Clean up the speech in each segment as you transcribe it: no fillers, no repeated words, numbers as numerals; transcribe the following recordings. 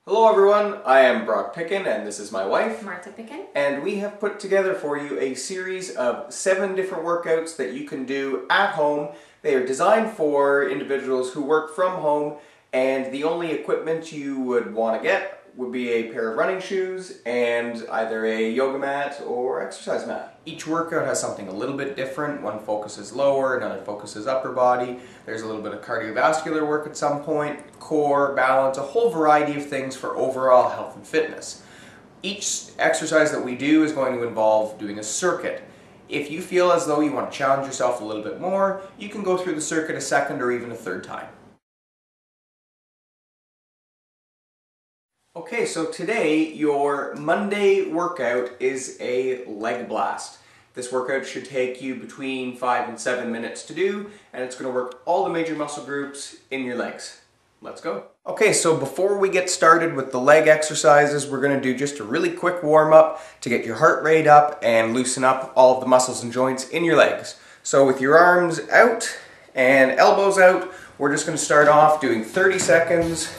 Hello everyone, I am Brock Pickin and this is my wife, Martha Pickin. And we have put together for you a series of 7 different workouts that you can do at home. They are designed for individuals who work from home, and the only equipment you would want to get would be a pair of running shoes and either a yoga mat or exercise mat. Each workout has something a little bit different. One focuses lower, another focuses upper body. There's a little bit of cardiovascular work at some point, core, balance, a whole variety of things for overall health and fitness. Each exercise that we do is going to involve doing a circuit. If you feel as though you want to challenge yourself a little bit more, you can go through the circuit a second or even a third time. Okay, so today your Monday workout is a leg blast. This workout should take you between 5 and 7 minutes to do, and it's going to work all the major muscle groups in your legs. Let's go. Okay, so before we get started with the leg exercises, we're going to do just a really quick warm-up to get your heart rate up and loosen up all of the muscles and joints in your legs. So with your arms out and elbows out, we're just going to start off doing 30 seconds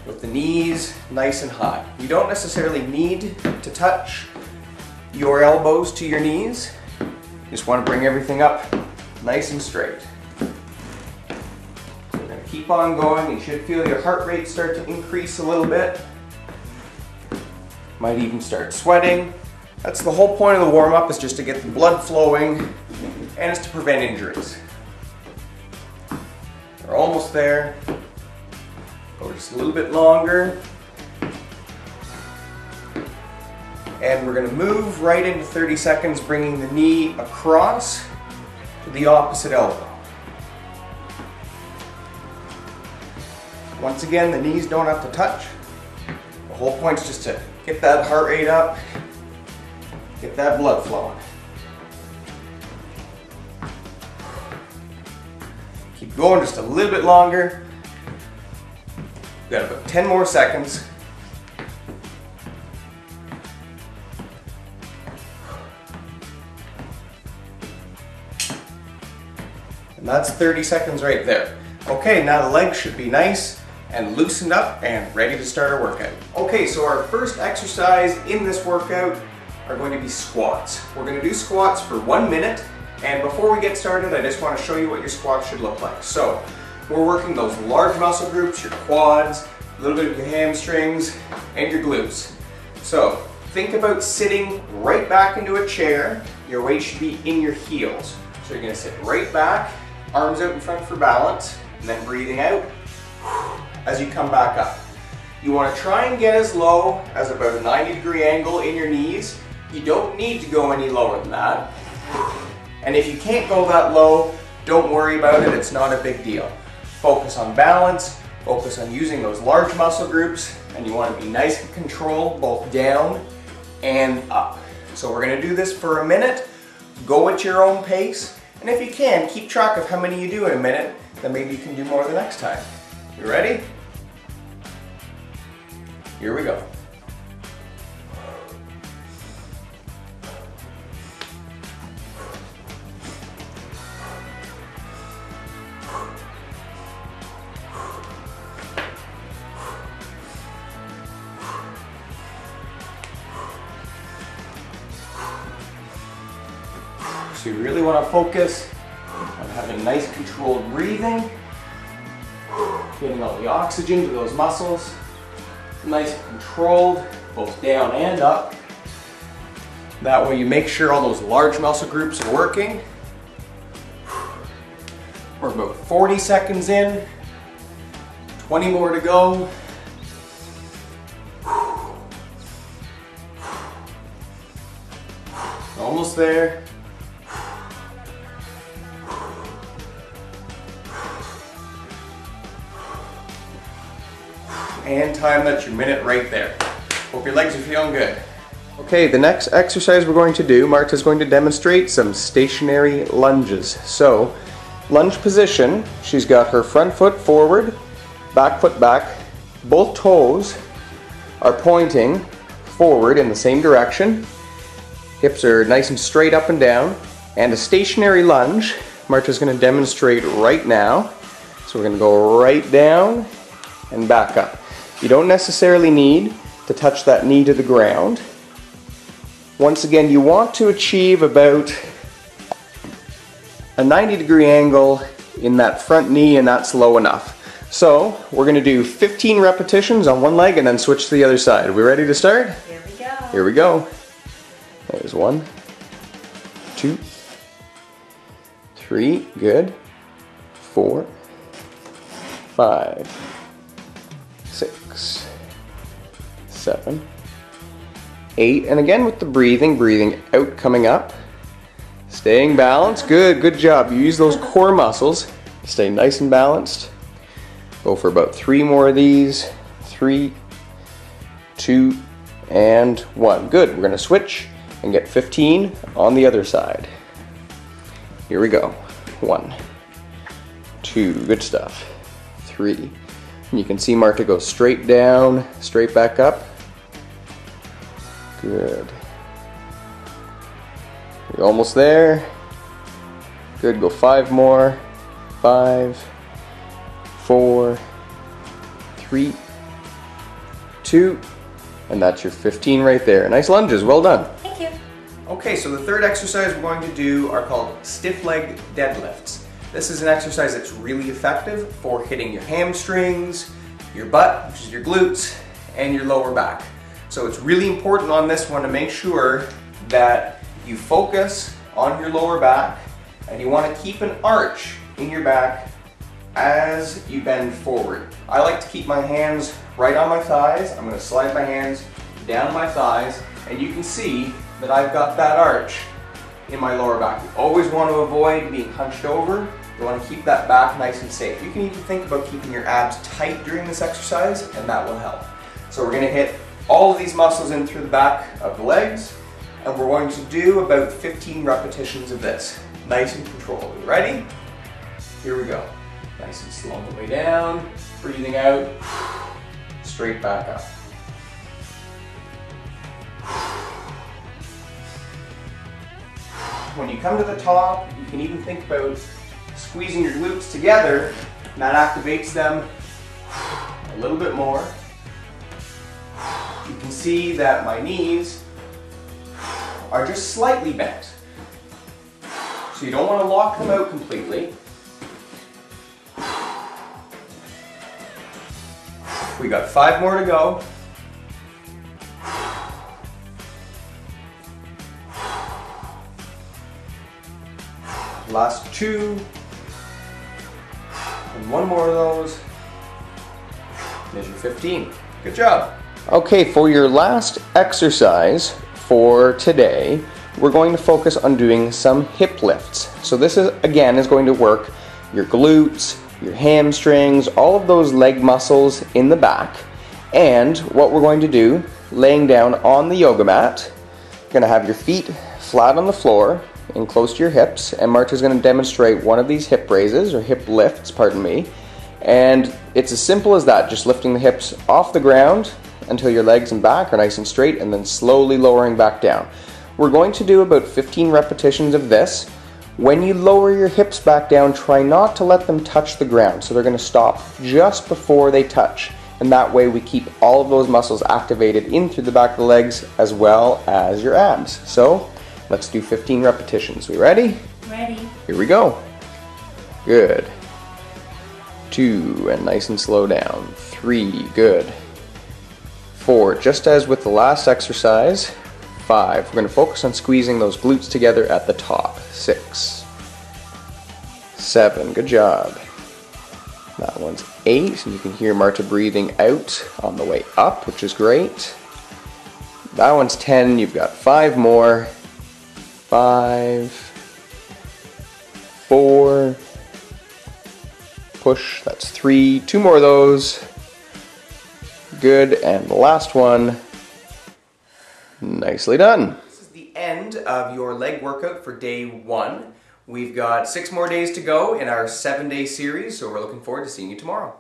with the knees nice and high. You don't necessarily need to touch your elbows to your knees. You just want to bring everything up nice and straight. We're going to keep on going. You should feel your heart rate start to increase a little bit. Might even start sweating. That's the whole point of the warm-up, is just to get the blood flowing and it's to prevent injuries. We're almost there. Go just a little bit longer. And we're going to move right into 30 seconds, bringing the knee across to the opposite elbow. Once again, the knees don't have to touch. The whole point is just to get that heart rate up, get that blood flowing. Keep going just a little bit longer. We've got about 10 more seconds. And that's 30 seconds right there. Okay, now the legs should be nice and loosened up and ready to start our workout. Okay, so our first exercise in this workout are going to be squats. We're going to do squats for 1 minute, and before we get started, I just want to show you what your squats should look like. So, we're working those large muscle groups, your quads, a little bit of your hamstrings, and your glutes. So, think about sitting right back into a chair. Your weight should be in your heels. So you're going to sit right back, arms out in front for balance, and then breathing out as you come back up. You want to try and get as low as about a 90-degree angle in your knees. You don't need to go any lower than that. And if you can't go that low, don't worry about it, it's not a big deal. Focus on balance, focus on using those large muscle groups, and you want to be nice and controlled both down and up. So we're going to do this for a minute. Go at your own pace, and if you can, keep track of how many you do in a minute, then maybe you can do more the next time. You ready? Here we go. So you really want to focus on having nice controlled breathing, getting all the oxygen to those muscles, nice and controlled, both down and up. That way you make sure all those large muscle groups are working. We're about 40 seconds in, 20 more to go. Almost there. And time, that's your minute right there. Hope your legs are feeling good. Okay, the next exercise we're going to do, Marta's going to demonstrate some stationary lunges. So, lunge position, she's got her front foot forward, back foot back. Both toes are pointing forward in the same direction. Hips are nice and straight up and down. And a stationary lunge, Marta's going to demonstrate right now. So we're going to go right down and back up. You don't necessarily need to touch that knee to the ground. Once again, you want to achieve about a 90-degree angle in that front knee, and that's low enough. So we're going to do 15 repetitions on one leg and then switch to the other side. We ready to start? Here we go. Here we go. There's 1, 2, 3, good. 4, 5, 6, 7, 8, and again with the breathing out, coming up. Staying balanced, good job. You use those core muscles. Stay nice and balanced. Go for about 3 more of these. 3, 2, and 1. Good, we're gonna switch and get 15 on the other side. Here we go. 1, 2, good stuff. 3, and you can see Marta go straight down, straight back up. Good. You're almost there. Good, go 5 more. 5, 4, 3, 2, and that's your 15 right there. Nice lunges, well done. Thank you. Okay, so the third exercise we're going to do are called stiff leg deadlifts. This is an exercise that's really effective for hitting your hamstrings, your butt, which is your glutes, and your lower back. So it's really important on this one to make sure that you focus on your lower back, and you want to keep an arch in your back as you bend forward. I like to keep my hands right on my thighs. I'm going to slide my hands down my thighs, and you can see that I've got that arch in my lower back. You always want to avoid being hunched over. You want to keep that back nice and safe. You can even think about keeping your abs tight during this exercise, and that will help. So we're going to hit all of these muscles in through the back of the legs, and we're going to do about 15 repetitions of this. Nice and controlled. Ready? Here we go. Nice and slow on the way down, breathing out, straight back up. When you come to the top, you can even think about squeezing your glutes together, and that activates them a little bit more. You can see that my knees are just slightly bent. So you don't want to lock them out completely. We got 5 more to go. Last 2. And 1 more of those. There's your 15. Good job. Okay, for your last exercise for today, we're going to focus on doing some hip lifts. So this is, again, is going to work your glutes, your hamstrings, all of those leg muscles in the back. And what we're going to do, laying down on the yoga mat, you're going to have your feet flat on the floor and close to your hips, and Marta's going to demonstrate one of these hip raises, or hip lifts, pardon me. And it's as simple as that, just lifting the hips off the ground until your legs and back are nice and straight, and then slowly lowering back down. We're going to do about 15 repetitions of this. When you lower your hips back down, try not to let them touch the ground. So they're going to stop just before they touch. And that way we keep all of those muscles activated in through the back of the legs as well as your abs. So let's do 15 repetitions. We ready? Ready. Here we go. Good. 2, and nice and slow down. 3, good. 4, just as with the last exercise. 5, we're going to focus on squeezing those glutes together at the top. 6, 7, good job. That one's 8, and you can hear Marta breathing out on the way up, which is great. That one's 10, you've got 5 more. 5, 4, push, that's 3, 2 more of those. Good, and the last one. Nicely done. This is the end of your leg workout for day 1. We've got 6 more days to go in our 7-day series, so we're looking forward to seeing you tomorrow.